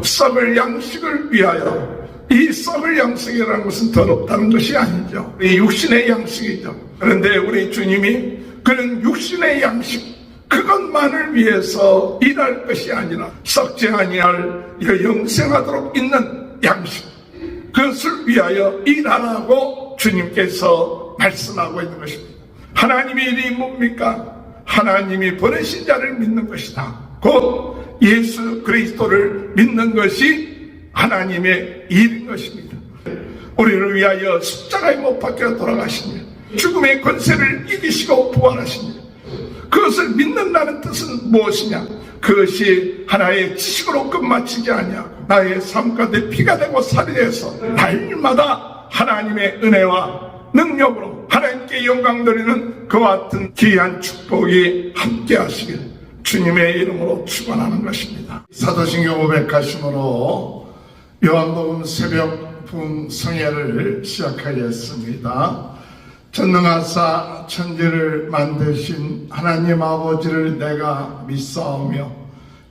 썩을 양식을 위하여. 이 썩을 양식이라는 것은 더럽다는 것이 아니죠. 이 육신의 양식이죠. 그런데 우리 주님이 그런 육신의 양식, 그것만을 위해서 일할 것이 아니라 썩지 아니할 영생하도록 있는 양식, 그것을 위하여 일하라고 주님께서 말씀하고 있는 것입니다. 하나님의 일이 뭡니까? 하나님이 보내신 자를 믿는 것이다. 곧 예수 그리스도를 믿는 것이 하나님의 일인 것입니다. 우리를 위하여 십자가에 못 박혀 돌아가시며 죽음의 권세를 이기시고 부활하시며, 그것을 믿는다는 뜻은 무엇이냐? 그것이 하나의 지식으로 끝마치지 아니하고 나의 삶 가운데 피가 되고 살이 돼서 날마다 하나님의 은혜와 능력으로 하나님께 영광 돌리는 그와 같은 귀한 축복이 함께 하시길 주님의 이름으로 축원하는 것입니다. 사도신경 500가심으로 요한복음 새벽 부흥 성회를 시작하겠습니다. 전능하사 천지를 만드신 하나님 아버지를 내가 믿사오며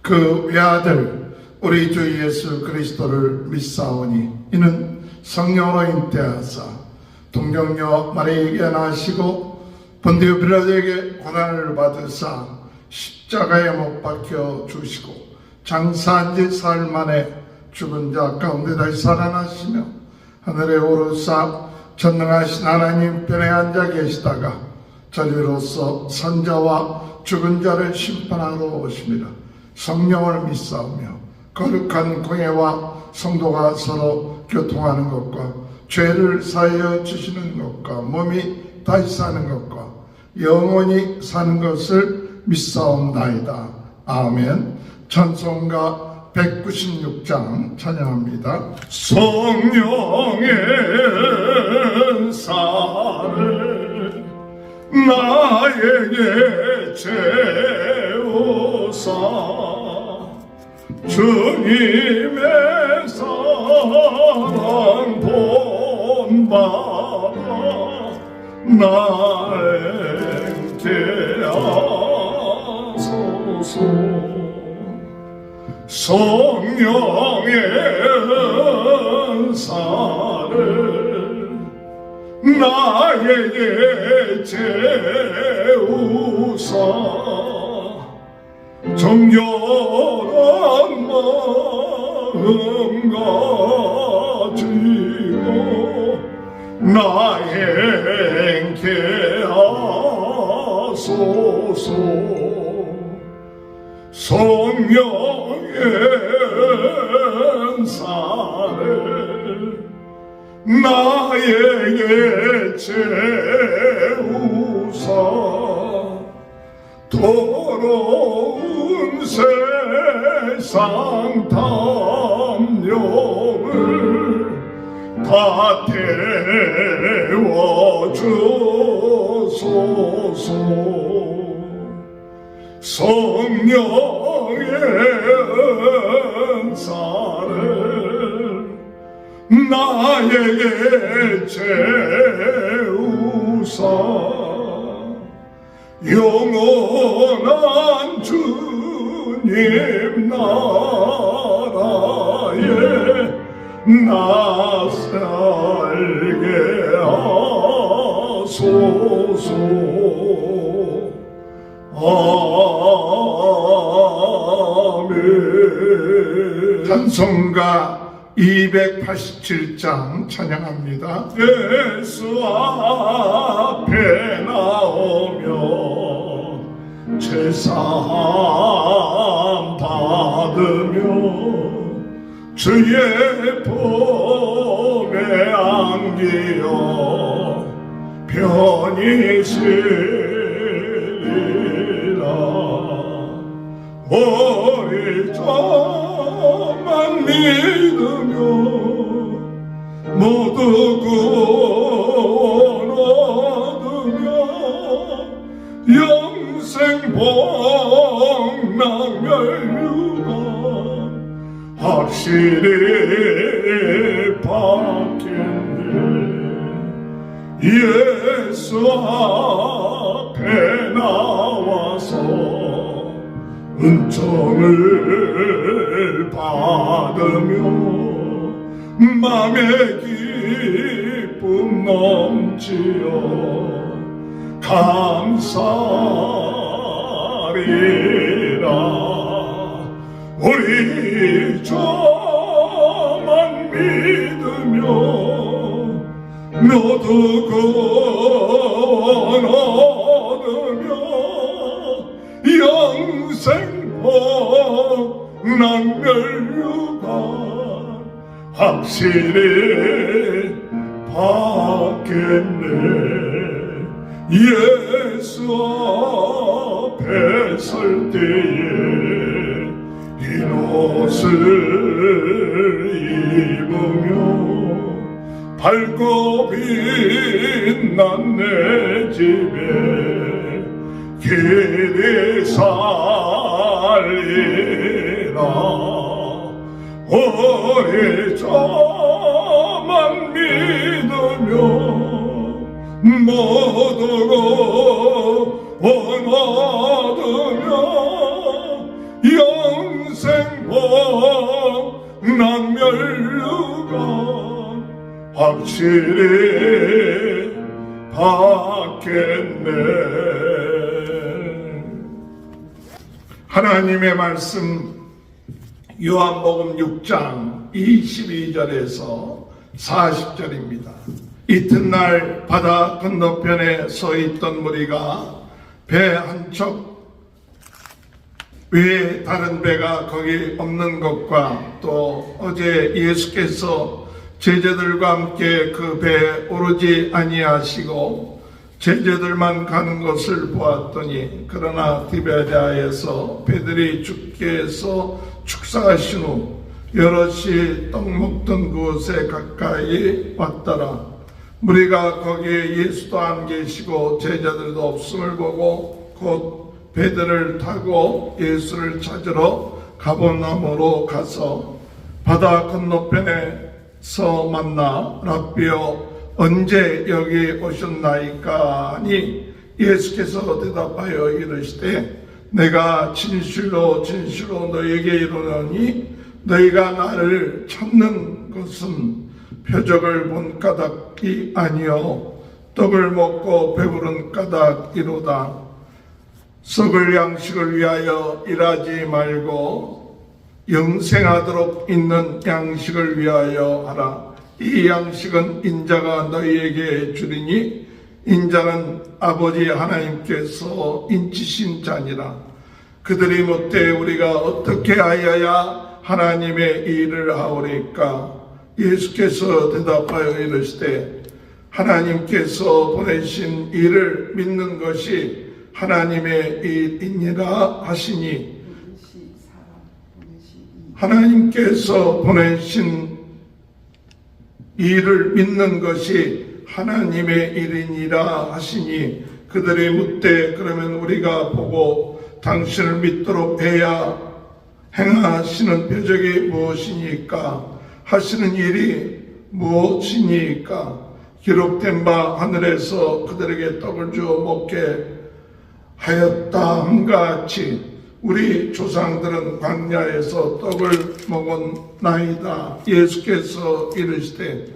그 외아들 우리 주 예수 그리스도를 믿사오니 이는 성령으로 잉태하사 동정녀 마리아에게 나시고 본디오 빌라도에게 고난을 받으사 십자가에 못 박혀 주시고 장사한 지 사흘 만에 죽은 자 가운데 다시 살아나시며 하늘에 오르사 전능하신 하나님 편에 앉아 계시다가 저리로서 선자와 죽은 자를 심판하러 오십니다. 성령을 믿사오며 거룩한 공예와 성도가 서로 교통하는 것과 죄를 사하여 주시는 것과 몸이 다시 사는 것과 영원히 사는 것을 믿사옵나이다. 아멘. 찬송가 196장 찬양합니다. 성령의 은사를 나에게 채우사 주님의 사랑 본받아 나에게 하소서. 성령의 은사를 나에게 채우사 정결한 마음 가지고 나의 행케 하소서. 성령의 은사를 나에게 채우사 더러운 세상 탐욕을 다 태워주소서. 성령의 은사를 나에게 채우사 영원한 주님 나라에 나 살게 하소서. 아멘. 찬송가 287장 찬양합니다. 예수 앞에 나오며 제사함 받으며 주의 품에 안기어 편히 오직 저만 믿으며 모두 구원 얻으며 영생 복락 멸류관 확실히 받겠네. 예수 앞에 나와서 은총을 받으며 맘의 기쁨 넘치어 감사리라. 우리 주만 믿으며 모두 구원 얻으며 영생복 낭멸유관 확실히 받겠네. 예수 앞에 설 때에 흰 옷을 입으며 밝고 빛난 내 집에 길이 살리라. 우리 주만 믿으며 모두 구원 얻으며 영생복 낭멸유관 확실히 받겠네. 하나님의 말씀 요한복음 6장 22절에서 40절입니다. 이튿날 바다 건너편에 서 있던 무리가 배 한쪽 외에 다른 배가 거기 없는 것과 또 어제 예수께서 제자들과 함께 그 배에 오르지 아니하시고 제자들만 가는 것을 보았더니 그러나 디베랴에서 배들이 죽게 해서 축사하신 후 여럿이 떡 먹던 그곳에 가까이 왔더라. 무리가 거기에 예수도 안 계시고 제자들도 없음을 보고 곧 배들을 타고 예수를 찾으러 가버나움으로 가서 바다 건너편에서 만나 랍비여 언제 여기 오셨나이까 하니 예수께서 대답하여 이르시되 내가 진실로 진실로 너희에게 이르노니 너희가 나를 찾는 것은 표적을 본 까닭이 아니요 떡을 먹고 배부른 까닭이로다. 썩을 양식을 위하여 일하지 말고 영생하도록 있는 양식을 위하여 하라. 이 양식은 인자가 너희에게 주리니 인자는 아버지 하나님께서 인치신 자니라. 그들이 묻되 우리가 어떻게 하여야 하나님의 일을 하오리까? 예수께서 대답하여 이르시되 하나님께서 보내신 일을 믿는 것이 하나님의 일이니라 하시니 하나님께서 보내신 일을 믿는 것이 하나님의 일이니라 하시니 그들이 묻되 그러면 우리가 보고 당신을 믿도록 해야 행하시는 표적이 무엇이니까? 하시는 일이 무엇이니까? 기록된 바 하늘에서 그들에게 떡을 주어 먹게 하였다 함과 같이 우리 조상들은 광야에서 떡을 먹었나이다. 예수께서 이르시되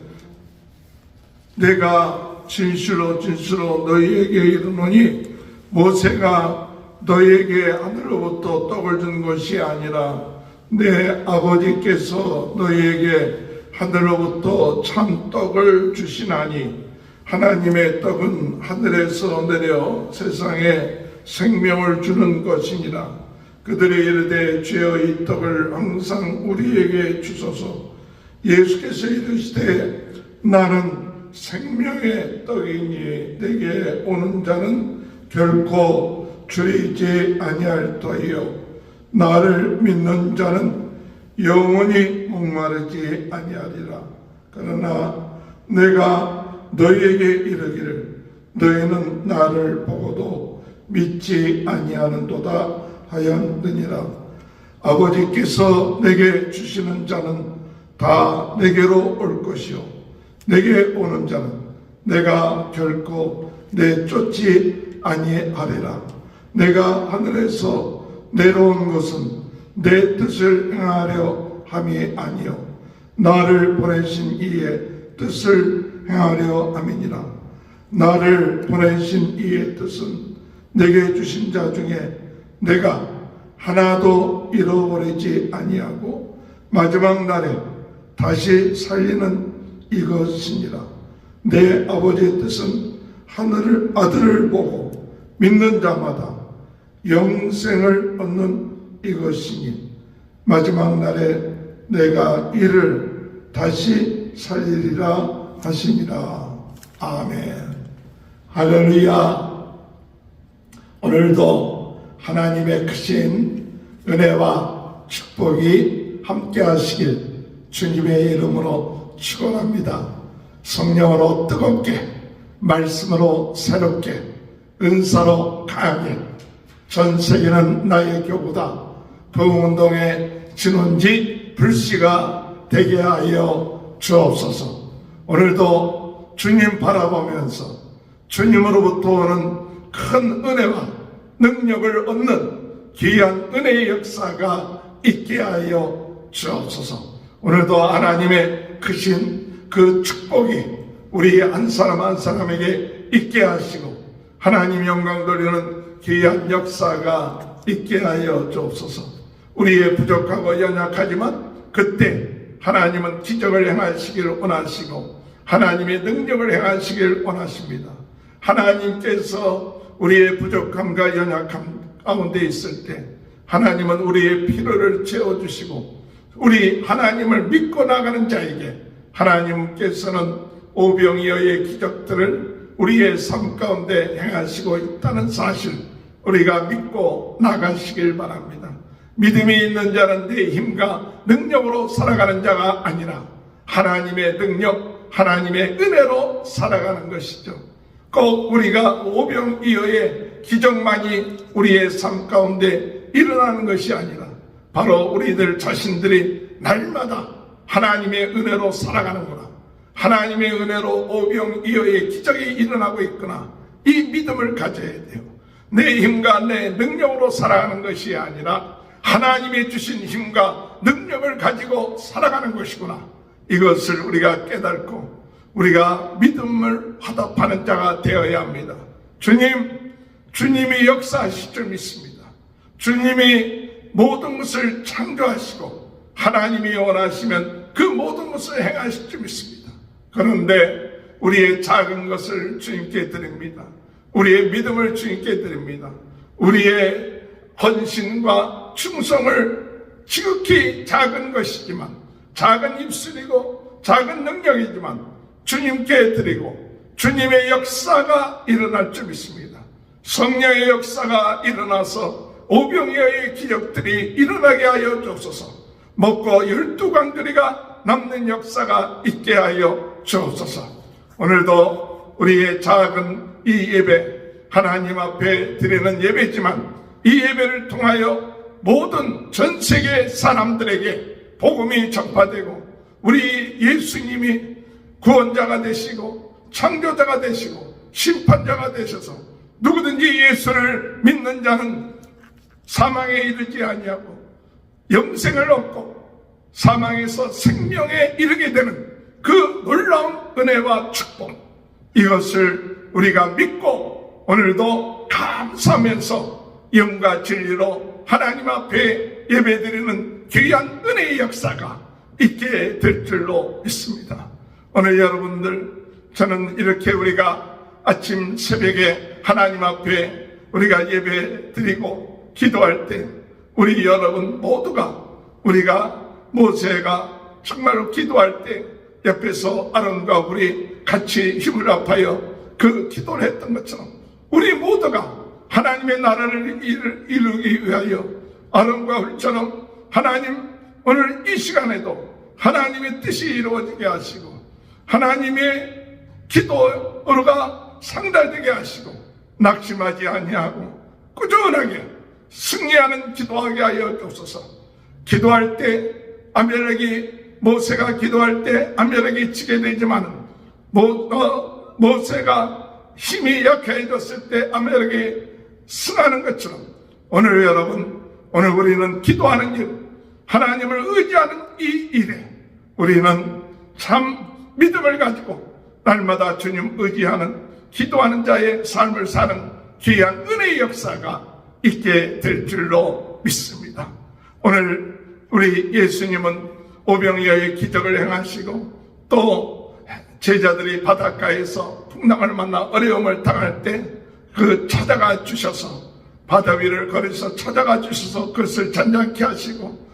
내가 진실로 진실로 너희에게 이르노니 모세가 너희에게 하늘로부터 떡을 준 것이 아니라 내 아버지께서 너희에게 하늘로부터 참 떡을 주시나니 하나님의 떡은 하늘에서 내려 세상에 생명을 주는 것이니라. 그들이 이르되 주여 이 떡을 항상 우리에게 주소서. 예수께서 이르시되 나는 생명의 떡이니 내게 오는 자는 결코 줄이지 아니할 터이요 나를 믿는 자는 영원히 목마르지 아니하리라. 그러나 내가 너희에게 이르기를 너희는 나를 보고도 믿지 아니하는도다 하였느니라. 아버지께서 내게 주시는 자는 다 내게로 올 것이요 내게 오는 자는 내가 결코 내쫓지 아니하리라. 내가 하늘에서 내려온 것은 내 뜻을 행하려 함이 아니요 나를 보내신 이의 뜻을 행하려 함이니라. 나를 보내신 이의 뜻은 내게 주신 자 중에 내가 하나도 잃어버리지 아니하고 마지막 날에 다시 살리는 이것이니라. 내 아버지의 뜻은 하늘 아들을 보고 믿는 자마다 영생을 얻는 이것이니 마지막 날에 내가 이를 다시 살리리라 하시니라. 아멘. 할렐루야. 오늘도 하나님의 크신 은혜와 축복이 함께 하시길 주님의 이름으로 축원합니다. 성령으로 뜨겁게, 말씀으로 새롭게, 은사로 강하게 전 세계는 나의 교구다. 부흥운동의 진원지 불씨가 되게 하여 주옵소서. 오늘도 주님 바라보면서 주님으로부터 오는 큰 은혜와 능력을 얻는 귀한 은혜의 역사가 있게 하여 주옵소서. 오늘도 하나님의 크신 그 축복이 우리 한 사람 한 사람에게 있게 하시고 하나님 영광 돌리는 귀한 역사가 있게 하여 주옵소서. 우리의 부족하고 연약하지만 그때 하나님은 기적을 행하시기를 원하시고 하나님의 능력을 행하시기를 원하십니다. 하나님께서 우리의 부족함과 연약함 가운데 있을 때 하나님은 우리의 필요를 채워주시고 우리 하나님을 믿고 나가는 자에게 하나님께서는 오병이어의 기적들을 우리의 삶 가운데 행하시고 있다는 사실 우리가 믿고 나가시길 바랍니다. 믿음이 있는 자는 내 힘과 능력으로 살아가는 자가 아니라 하나님의 능력, 하나님의 은혜로 살아가는 것이죠. 꼭 우리가 오병이어의 기적만이 우리의 삶 가운데 일어나는 것이 아니라 바로 우리들 자신들이 날마다 하나님의 은혜로 살아가는구나, 하나님의 은혜로 오병이어의 기적이 일어나고 있구나, 이 믿음을 가져야 돼요. 내 힘과 내 능력으로 살아가는 것이 아니라 하나님이 주신 힘과 능력을 가지고 살아가는 것이구나, 이것을 우리가 깨닫고 우리가 믿음을 화답하는 자가 되어야 합니다. 주님이 역사하실 줄 믿습니다. 주님이 모든 것을 창조하시고 하나님이 원하시면 그 모든 것을 행하실 줄 믿습니다. 그런데 우리의 작은 것을 주님께 드립니다. 우리의 믿음을 주님께 드립니다. 우리의 헌신과 충성을 지극히 작은 것이지만, 작은 입술이고 작은 능력이지만 주님께 드리고 주님의 역사가 일어날 줄 믿습니다. 성령의 역사가 일어나서 오병이어의 기적들이 일어나게 하여 주옵소서. 먹고 12광주리가 남는 역사가 있게 하여 주옵소서. 오늘도 우리의 작은 이 예배, 하나님 앞에 드리는 예배지만 이 예배를 통하여 모든 전 세계 사람들에게 복음이 전파되고 우리 예수님이 구원자가 되시고 창조자가 되시고 심판자가 되셔서 누구든지 예수를 믿는 자는 사망에 이르지 아니하고 영생을 얻고 사망에서 생명에 이르게 되는 그 놀라운 은혜와 축복, 이것을 우리가 믿고 오늘도 감사하면서 영과 진리로 하나님 앞에 예배드리는 귀한 은혜의 역사가 있게 될 줄로 믿습니다. 오늘 여러분들, 저는 이렇게 우리가 아침 새벽에 하나님 앞에 우리가 예배 드리고 기도할 때 우리 여러분 모두가, 우리가 모세가 정말로 기도할 때 옆에서 아론과 우리 같이 힘을 합하여 그 기도를 했던 것처럼 우리 모두가 하나님의 나라를 이루기 위하여 아론과 훌처럼 하나님 오늘 이 시간에도 하나님의 뜻이 이루어지게 하시고 하나님의 기도가 상달되게 하시고 낙심하지 아니하고 꾸준하게 승리하는 기도하게 하여 주옵소서. 기도할 때 모세가 기도할 때 아멜렉이 지게 되지만 모세가 힘이 약해졌을 때 아멜렉이 승하는 것처럼 오늘 여러분, 오늘 우리는 기도하는 일, 하나님을 의지하는 이 일에 우리는 참 믿음을 가지고 날마다 주님 의지하는 기도하는 자의 삶을 사는 귀한 은혜의 역사가 있게 될 줄로 믿습니다. 오늘 우리 예수님은 오병이어의 기적을 행하시고 또 제자들이 바닷가에서 풍랑을 만나 어려움을 당할 때 그 찾아가 주셔서 바다 위를 걸어서 찾아가 주셔서 그것을 잔잔케 하시고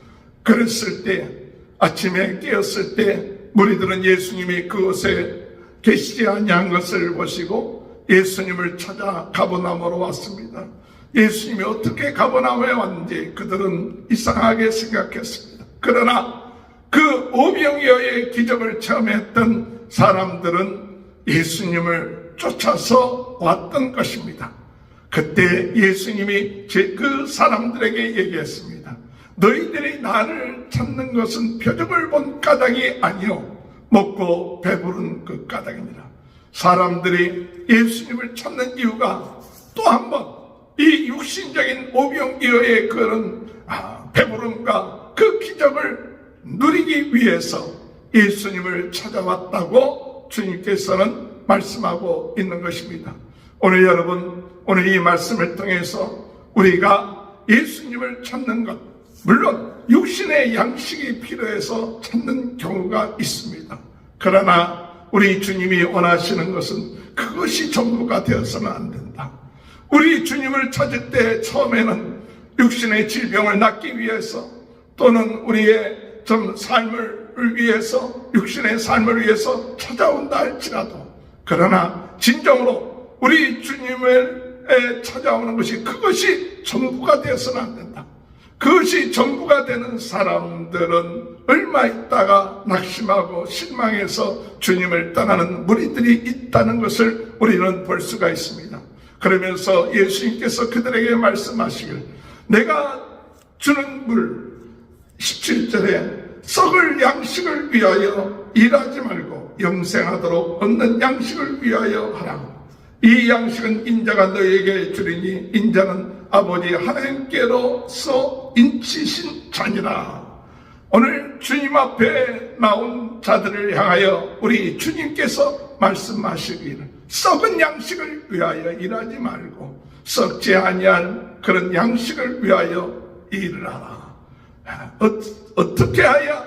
그랬을 때 아침에 깨었을 때 무리들은 예수님이 그곳에 계시지 아니한 것을 보시고 예수님을 찾아 가버나움으로 왔습니다. 예수님이 어떻게 가버나움에 왔는지 그들은 이상하게 생각했습니다. 그러나 그 오병이어의 기적을 체험했던 사람들은 예수님을 쫓아서 왔던 것입니다. 그때 예수님이 그 사람들에게 얘기했습니다. 너희들이 나를 찾는 것은 표적을 본 까닭이 아니요 먹고 배부른 그 까닭입니다. 사람들이 예수님을 찾는 이유가 또 한 번 이 육신적인 오병이어의 그런 배부름과 그 기적을 누리기 위해서 예수님을 찾아왔다고 주님께서는 말씀하고 있는 것입니다. 오늘 여러분, 오늘 이 말씀을 통해서 우리가 예수님을 찾는 것, 물론 육신의 양식이 필요해서 찾는 경우가 있습니다. 그러나 우리 주님이 원하시는 것은 그것이 전부가 되어서는 안 된다. 우리 주님을 찾을 때 처음에는 육신의 질병을 낫기 위해서 또는 우리의 좀 삶을 위해서 육신의 삶을 위해서 찾아온다 할지라도 그러나 진정으로 우리 주님을 찾아오는 것이 그것이 전부가 되어서는 안 된다. 그것이 전부가 되는 사람들은 얼마 있다가 낙심하고 실망해서 주님을 떠나는 무리들이 있다는 것을 우리는 볼 수가 있습니다. 그러면서 예수님께서 그들에게 말씀하시길 내가 주는 물 17절에 썩을 양식을 위하여 일하지 말고 영생하도록 얻는 양식을 위하여 하라. 이 양식은 인자가 너에게 주리니 인자는 아버지 하나님께로서 인치신 자니라. 오늘 주님 앞에 나온 자들을 향하여 우리 주님께서 말씀하시기를 썩은 양식을 위하여 일하지 말고 썩지 아니한 그런 양식을 위하여 일을 하라. 어떻게 하여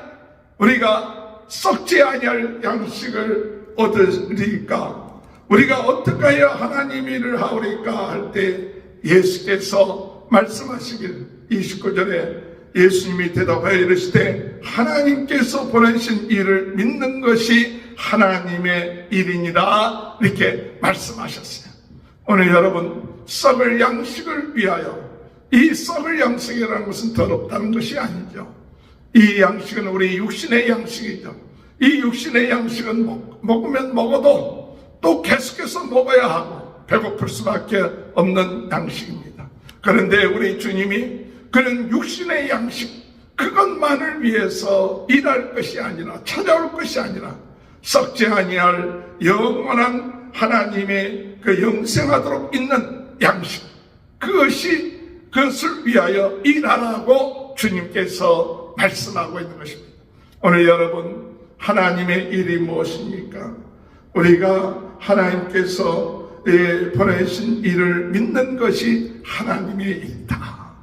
우리가 썩지 아니할 양식을 얻으리까? 우리가 어떻게 하여 하나님 일을 하오리까 할 때 예수께서 말씀하시길 29절에 예수님이 대답하여 이르시되 하나님께서 보내신 일을 믿는 것이 하나님의 일이니라 이렇게 말씀하셨어요. 오늘 여러분 썩을 양식을 위하여 이 썩을 양식이라는 것은 더럽다는 것이 아니죠. 이 양식은 우리 육신의 양식이죠. 이 육신의 양식은 먹으면 먹어도 또 계속해서 먹어야 하고 배고플 수밖에 없는 양식입니다. 그런데 우리 주님이 그런 육신의 양식 그것만을 위해서 일할 것이 아니라 찾아올 것이 아니라 썩지 아니할 영원한 하나님의 그 영생하도록 있는 양식 그것을 위하여 일하라고 주님께서 말씀하고 있는 것입니다. 오늘 여러분 하나님의 일이 무엇입니까? 우리가 하나님께서 보내신 일을 믿는 것이 하나님의 일이다.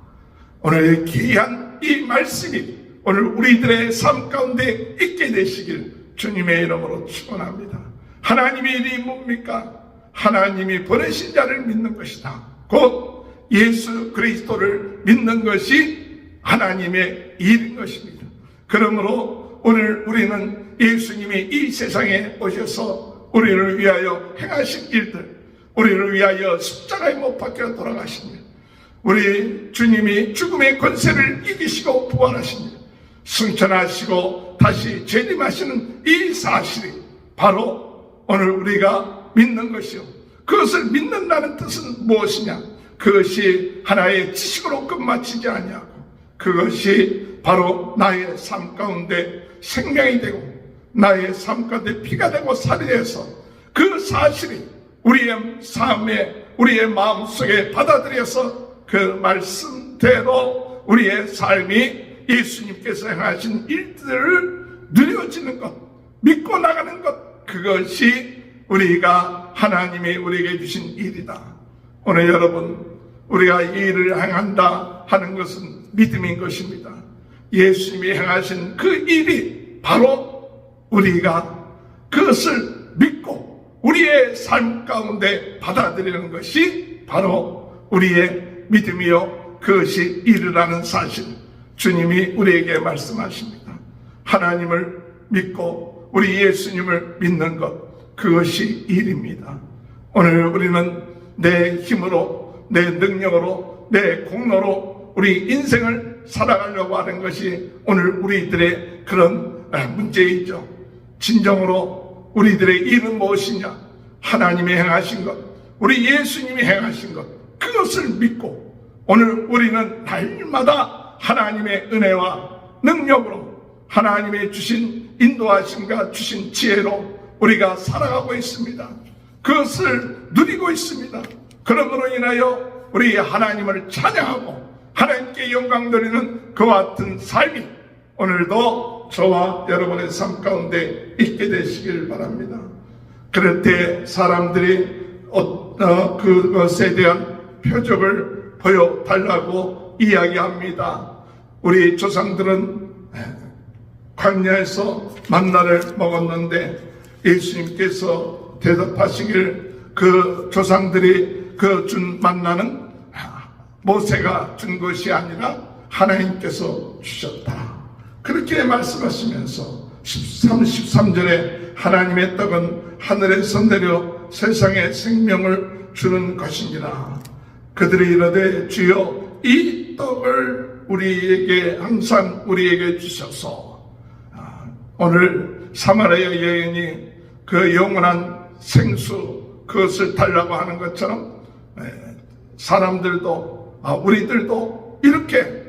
오늘 귀한 이 말씀이 오늘 우리들의 삶 가운데 있게 되시길 주님의 이름으로 축원합니다. 하나님의 일이 뭡니까? 하나님이 보내신 자를 믿는 것이다. 곧 예수 그리스도를 믿는 것이 하나님의 일인 것입니다. 그러므로 오늘 우리는 예수님이 이 세상에 오셔서 우리를 위하여 행하신 일들, 우리를 위하여 십자가에 못 박혀 돌아가신 일, 우리 주님이 죽음의 권세를 이기시고 부활하신 일, 승천하시고 다시 재림하시는 이 사실이 바로 오늘 우리가 믿는 것이요. 그것을 믿는다는 뜻은 무엇이냐? 그것이 하나의 지식으로 끝마치지 아니하고 그것이 바로 나의 삶 가운데 생명이 되고 나의 삶 가운데 피가 되고 살이 돼서 그 사실이 우리의 삶에 우리의 마음속에 받아들여서 그 말씀대로 우리의 삶이 예수님께서 행하신 일들을 누려지는 것, 믿고 나가는 것, 그것이 우리가 하나님이 우리에게 주신 일이다. 오늘 여러분, 우리가 이 일을 행한다 하는 것은 믿음인 것입니다. 예수님이 행하신 그 일이 바로 우리가 그것을 믿고 우리의 삶 가운데 받아들이는 것이 바로 우리의 믿음이요, 그것이 일이라는 사실, 주님이 우리에게 말씀하십니다. 하나님을 믿고 우리 예수님을 믿는 것, 그것이 일입니다. 오늘 우리는 내 힘으로, 내 능력으로, 내 공로로 우리 인생을 살아가려고 하는 것이 오늘 우리들의 그런 문제이죠. 진정으로 우리들의 일은 무엇이냐? 하나님이 행하신 것, 우리 예수님이 행하신 것, 그것을 믿고 오늘 우리는 날마다 하나님의 은혜와 능력으로, 하나님의 주신 인도하심과 주신 지혜로 우리가 살아가고 있습니다. 그것을 누리고 있습니다. 그러므로 인하여 우리 하나님을 찬양하고 하나님께 영광 돌리는 그와 같은 삶이 오늘도 저와 여러분의 삶 가운데 있게 되시길 바랍니다. 그럴 때 사람들이 그것에 대한 표적을 보여달라고 이야기합니다. 우리 조상들은 광야에서 만나를 먹었는데 예수님께서 대답하시길 그 조상들이 그 준 만나는 모세가 준 것이 아니라 하나님께서 주셨다. 그렇게 말씀하시면서 13절에 하나님의 떡은 하늘에서 내려 세상에 생명을 주는 것이니라. 그들이 이르되 주여 이 떡을 우리에게 항상 우리에게 주셔서, 오늘 사마리아 여인이 그 영원한 생수 그것을 달라고 하는 것처럼 사람들도 우리들도 이렇게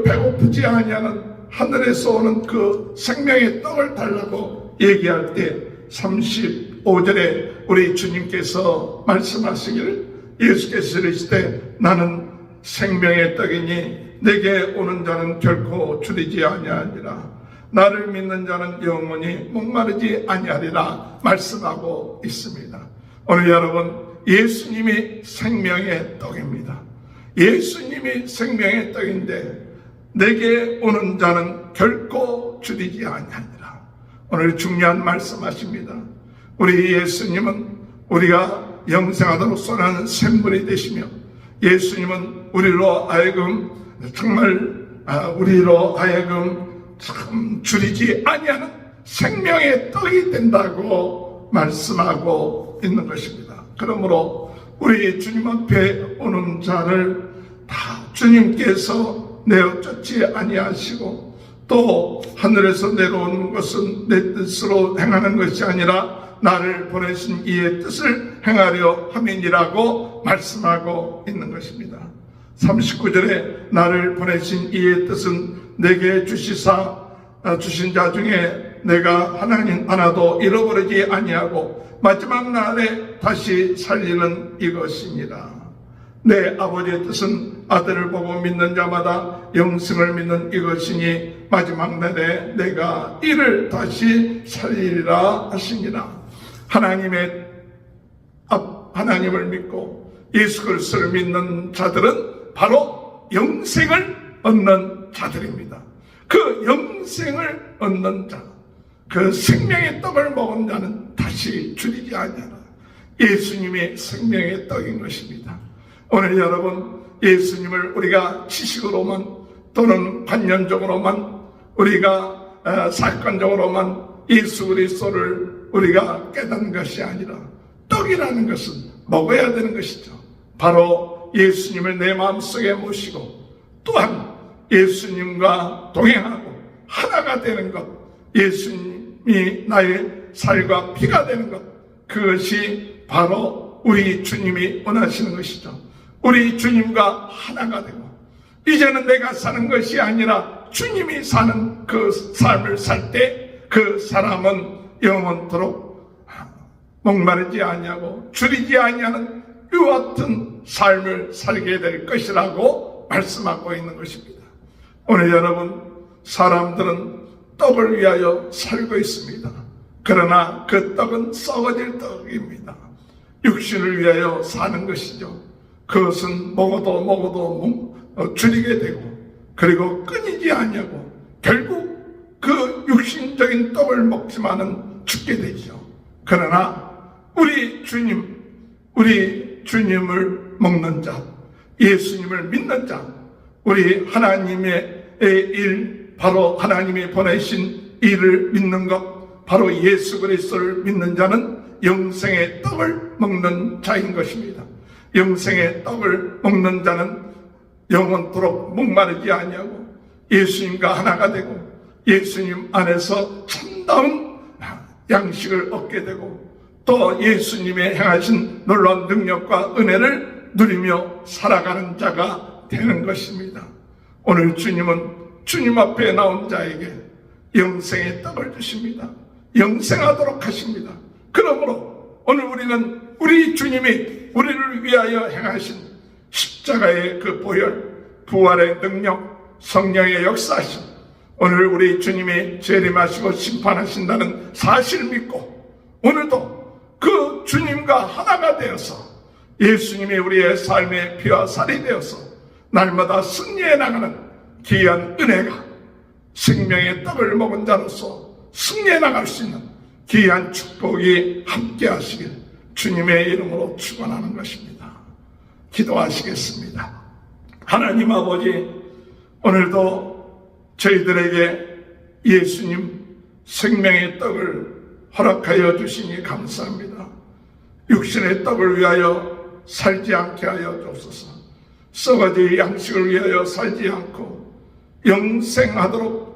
배고프지 아니하는 하늘에서 오는 그 생명의 떡을 달라고 얘기할 때 35절에 우리 주님께서 말씀하시기를, 예수께서 이르시되 나는 생명의 떡이니 내게 오는 자는 결코 줄이지 아니하리라. 나를 믿는 자는 영원히 목마르지 아니하리라 말씀하고 있습니다. 오늘 여러분, 예수님이 생명의 떡입니다. 예수님이 생명의 떡인데 내게 오는 자는 결코 줄이지 아니하니라. 오늘 중요한 말씀하십니다. 우리 예수님은 우리가 영생하도록 쏘는 샘물이 되시며, 예수님은 우리로 하여금 참 줄이지 아니하는 생명의 떡이 된다고 말씀하고 있는 것입니다. 그러므로 우리 주님 앞에 오는 자를 다 주님께서 내어 쫓지 아니하시고, 또 하늘에서 내려오는 것은 내 뜻으로 행하는 것이 아니라 나를 보내신 이의 뜻을 행하려 함이니라고 말씀하고 있는 것입니다. 39절에 나를 보내신 이의 뜻은 내게 주시사 주신 자 중에 내가 하나님 하나도 잃어버리지 아니하고 마지막 날에 다시 살리는 이것입니다. 내 아버지의 뜻은 아들을 보고 믿는 자마다 영생을 믿는 이것이니 마지막 날에 내가 이를 다시 살리리라 하시니라. 하나님을 믿고 예수 그리스도를 믿는 자들은 바로 영생을 얻는 자들입니다. 그 영생을 얻는 자, 그 생명의 떡을 먹은 자는 다시 줄이지 아니하라. 예수님이 생명의 떡인 것입니다. 오늘 여러분, 예수님을 우리가 지식으로만 또는 관념적으로만, 우리가 사건적으로만 예수 그리스도를 우리가 깨닫는 것이 아니라 떡이라는 것은 먹어야 되는 것이죠. 바로 예수님을 내 마음속에 모시고 또한 예수님과 동행하고 하나가 되는 것, 예수님이 나의 살과 피가 되는 것, 그것이 바로 우리 주님이 원하시는 것이죠. 우리 주님과 하나가 되고, 이제는 내가 사는 것이 아니라 주님이 사는 그 삶을 살 때 그 사람은 영원토록 목마르지 아니하고 줄이지 아니하는 이와 같은 삶을 살게 될 것이라고 말씀하고 있는 것입니다. 오늘 여러분, 사람들은 떡을 위하여 살고 있습니다. 그러나 그 떡은 썩어질 떡입니다. 육신을 위하여 사는 것이죠. 그것은 먹어도 줄이게 되고, 그리고 끊이지 아니하고 결국 그 육신적인 떡을 먹지만은 죽게 되죠. 그러나 우리 주님을 먹는 자, 예수님을 믿는 자, 우리 하나님의 일, 바로 하나님이 보내신 일을 믿는 것, 바로 예수 그리스도를 믿는 자는 영생의 떡을 먹는 자인 것입니다. 영생의 떡을 먹는 자는 영원토록 목마르지 아니하고 예수님과 하나가 되고 예수님 안에서 참다운 양식을 얻게 되고 또 예수님의 행하신 놀라운 능력과 은혜를 누리며 살아가는 자가 되는 것입니다. 오늘 주님은 주님 앞에 나온 자에게 영생의 떡을 주십니다. 영생하도록 하십니다. 그러므로 오늘 우리는 우리 주님이 우리를 위하여 행하신 십자가의 그 보혈, 부활의 능력, 성령의 역사하심, 오늘 우리 주님이 재림하시고 심판하신다는 사실을 믿고 오늘도 그 주님과 하나가 되어서 예수님이 우리의 삶의 피와 살이 되어서 날마다 승리해 나가는 귀한 은혜가 생명의 떡을 먹은 자로서 승리해 나갈 수 있는 귀한 축복이 함께 하시길 주님의 이름으로 축원하는 것입니다. 기도하시겠습니다. 하나님 아버지, 오늘도 저희들에게 예수님 생명의 떡을 허락하여 주시니 감사합니다. 육신의 떡을 위하여 살지 않게 하여 주옵소서. 썩어질 양식을 위하여 살지 않고 영생하도록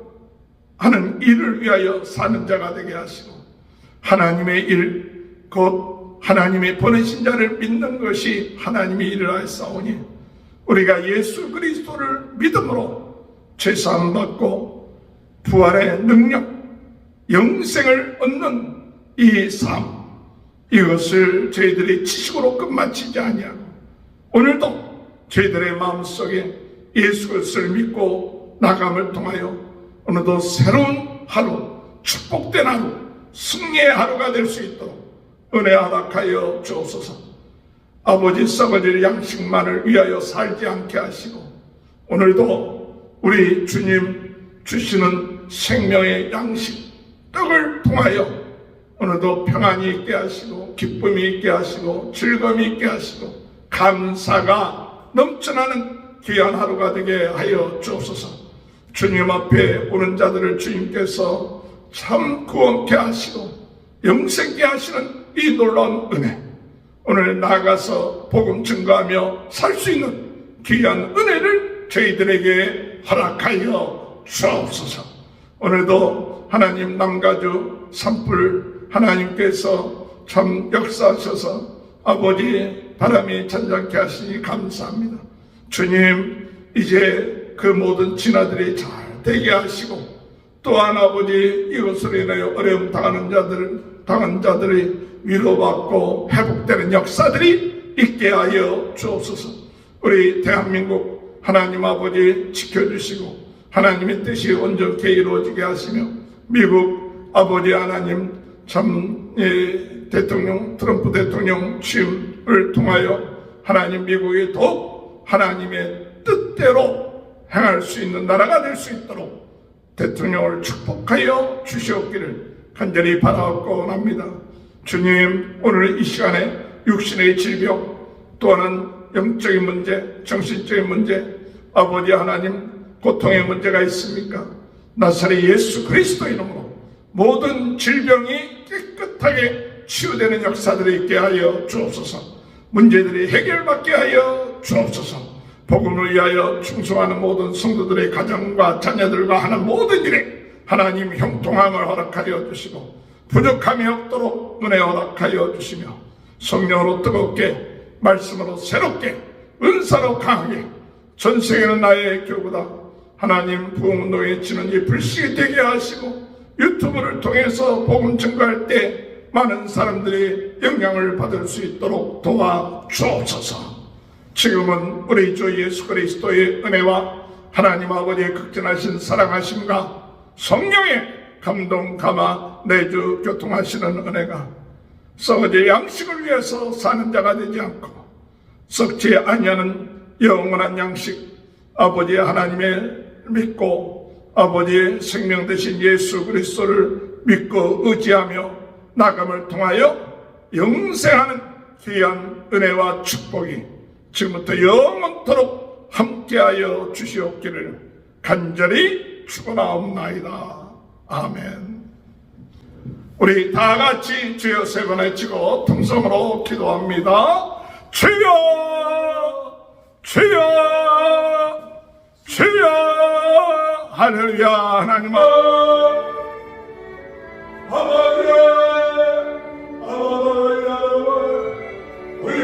하는 일을 위하여 사는 자가 되게 하시고 하나님의 일, 곧 하나님의 보내신 자를 믿는 것이 하나님의 일을 하였사오니 우리가 예수 그리스도를 믿음으로 죄사함 받고 부활의 능력, 영생을 얻는 이 삶, 이것을 저희들이 지식으로 끝마치지 아니하고 오늘도 저희들의 마음속에 예수 그리스도를 믿고 나감을 통하여 오늘도 새로운 하루, 축복된 하루, 승리의 하루가 될 수 있도록 은혜 허락하여 주옵소서. 아버지, 썩어질 양식만을 위하여 살지 않게 하시고 오늘도 우리 주님 주시는 생명의 양식, 떡을 통하여 오늘도 평안이 있게 하시고 기쁨이 있게 하시고 즐거움이 있게 하시고 감사가 넘쳐나는 귀한 하루가 되게 하여 주옵소서. 주님 앞에 오는 자들을 주님께서 참 구원케 하시고 영생케 하시는 이 놀라운 은혜, 오늘 나아가서 복음 증거하며 살 수 있는 귀한 은혜를 저희들에게 허락하여 주옵소서. 오늘도 하나님 남가주 산불 하나님께서 참 역사하셔서 아버지 바람이 잔잔케 하시니 감사합니다. 주님, 이제 그 모든 진화들이 잘 되게 하시고 또한 아버지 이것으로 인하여 어려움 당한 자들이 위로받고 회복되는 역사들이 있게 하여 주옵소서. 우리 대한민국 하나님 아버지 지켜주시고 하나님의 뜻이 온전케 이루어지게 하시며 미국 아버지 하나님 참 대통령 트럼프 대통령 취임을 통하여 하나님 미국이 더욱 하나님의 뜻대로 행할 수 있는 나라가 될 수 있도록 대통령을 축복하여 주시옵기를 간절히 바라옵고 합니다. 주님, 오늘 이 시간에 육신의 질병 또는 영적인 문제, 정신적인 문제, 아버지 하나님 고통의 문제가 있습니까? 나사렛 예수 그리스도 이름으로 모든 질병이 깨끗하게 치유되는 역사들이 있게 하여 주옵소서. 문제들이 해결받게 하여 주옵소서. 복음을 위하여 충성하는 모든 성도들의 가정과 자녀들과 하는 모든 일에 하나님 형통함을 허락하여 주시고 부족함이 없도록 은혜 허락하여 주시며 성령으로 뜨겁게 말씀으로 새롭게 은사로 강하게 전 세계는 나의 교구다 하나님 부흥운동에 치는 이 불씨가 되게 하시고 유튜브를 통해서 복음 증거할 때 많은 사람들이 영향을 받을 수 있도록 도와주옵소서. 지금은 우리 주 예수 그리스도의 은혜와 하나님 아버지의 극진하신 사랑하심과 성령의 감동 감화 내주 교통하시는 은혜가 썩어질 양식을 위해서 사는 자가 되지 않고 썩지 아니하는 영원한 양식 아버지 하나님의 믿고 아버지의 생명 되신 예수 그리스도를 믿고 의지하며 나감을 통하여 영생하는 귀한 은혜와 축복이 지금부터 영원토록 함께하여 주시옵기를 간절히 축원하옵나이다. 아멘. 우리 다 같이 주여 세 번 외치고 통성으로 기도합니다. 주여 주여 주여. 할렐루야. 하나님 아버지 우리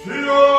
주여